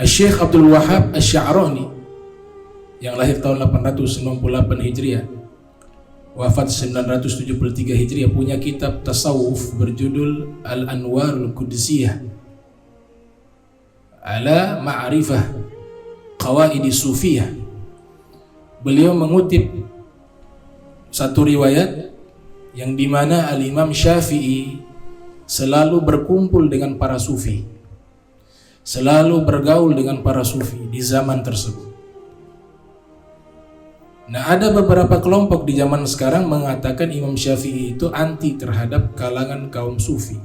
Syekh Abdul Wahhab Asy-Sya'rani yang lahir tahun 898 Hijriah, wafat 973 Hijriah, punya kitab tasawuf berjudul Al-Anwarul Qudsiyah ala Ma'rifah Qawaidi Sufiyah. Beliau mengutip satu riwayat yang dimana Al-Imam Syafi'i selalu berkumpul dengan para sufi, selalu bergaul dengan para sufi di zaman tersebut. Nah, ada beberapa kelompok di zaman sekarang mengatakan Imam Syafi'i itu anti terhadap kalangan kaum sufi.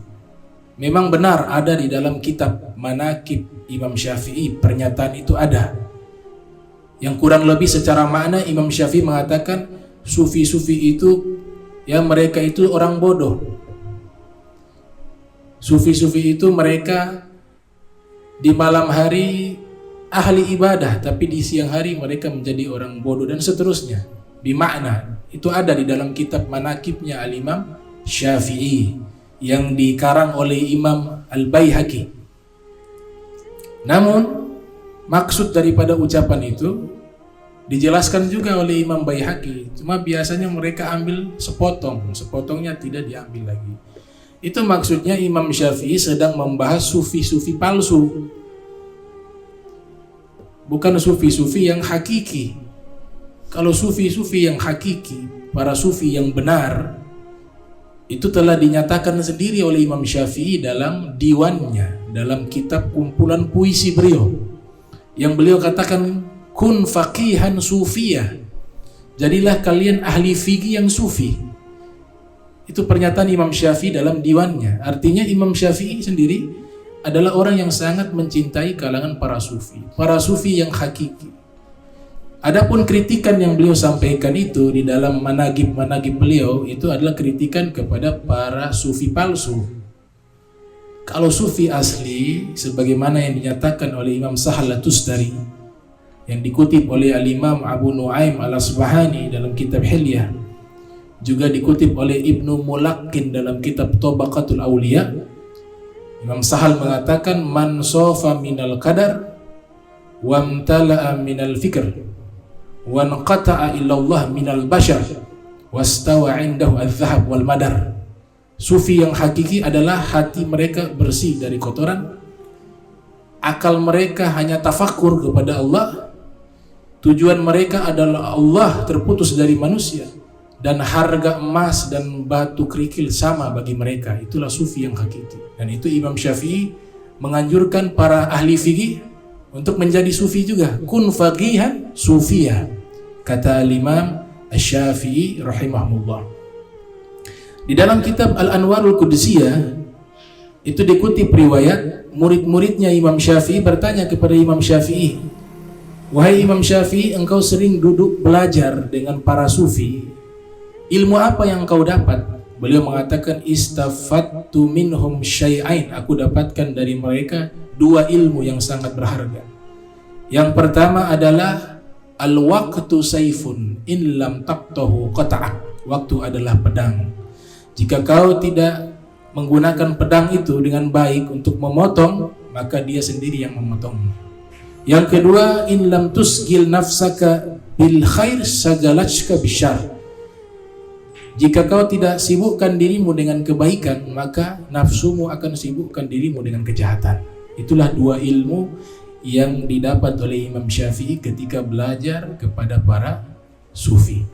Memang benar ada di dalam kitab Manaqib Imam Syafi'i, pernyataan itu ada. Yang kurang lebih secara makna Imam Syafi'i mengatakan sufi-sufi itu ya mereka itu orang bodoh. Sufi-sufi itu mereka di malam hari ahli ibadah, tapi di siang hari mereka menjadi orang bodoh dan seterusnya. Bimakna itu ada di dalam kitab Manaqibnya Al-Imam Syafi'i yang dikarang oleh Imam Al-Baihaqi. Namun maksud daripada ucapan itu dijelaskan juga oleh Imam Baihaqi, cuma biasanya mereka ambil sepotongnya tidak diambil lagi. Itu maksudnya Imam Syafi'i sedang membahas sufi-sufi palsu, bukan sufi-sufi yang hakiki. Kalau sufi-sufi yang hakiki, para sufi yang benar, itu telah dinyatakan sendiri oleh Imam Syafi'i dalam diwannya, dalam kitab kumpulan puisi beliau, yang beliau katakan kun faqihan sufiyah, jadilah kalian ahli fikih yang sufi. Itu pernyataan Imam Syafi'i dalam diwannya. Artinya Imam Syafi'i sendiri adalah orang yang sangat mencintai kalangan para sufi yang hakiki. Adapun kritikan yang beliau sampaikan itu di dalam managib beliau itu adalah kritikan kepada para sufi palsu. Kalau sufi asli sebagaimana yang dinyatakan oleh Imam Sahal At-Tustari yang dikutip oleh Al-Imam Abu Nuaim Al-Asbahani dalam kitab Hilyah, juga dikutip oleh Ibnu Mulaqqin dalam kitab Tabaqatul Awliya, Imam Sahal mengatakan man sofa minal qadar wamtala'a minal fikr wa nqata'a illallah minal bashar wastawa indahu al-dhahab wal madar. Sufi yang hakiki adalah hati mereka bersih dari kotoran, akal mereka hanya tafakur kepada Allah, tujuan mereka adalah Allah, terputus dari manusia, dan harga emas dan batu kerikil sama bagi mereka. Itulah sufi yang hakiki. Dan itu Imam Syafi'i menganjurkan para ahli fikih untuk menjadi sufi juga. Kun faqihan sufiyah, kata Al-Imam Asy-Syafi'i rahimahullah. Di dalam kitab Al-Anwarul Qudsiyah itu dikutip riwayat murid-muridnya Imam Syafi'i bertanya kepada Imam Syafi'i, wahai Imam Syafi'i, engkau sering duduk belajar dengan para sufi, ilmu apa yang engkau dapat? Beliau mengatakan istafattu minhum syai'ain, aku dapatkan dari mereka dua ilmu yang sangat berharga. Yang pertama adalah al-waqtu sayfun in lam taqtahu qata'ak, waktu adalah pedang. Jika kau tidak menggunakan pedang itu dengan baik untuk memotong, maka dia sendiri yang memotongmu. Yang kedua, in lam tusgil nafsaka bil khair sagalachka bisyarr, jika kau tidak sibukkan dirimu dengan kebaikan, maka nafsumu akan sibukkan dirimu dengan kejahatan. Itulah dua ilmu yang didapat oleh Imam Syafi'i ketika belajar kepada para sufi.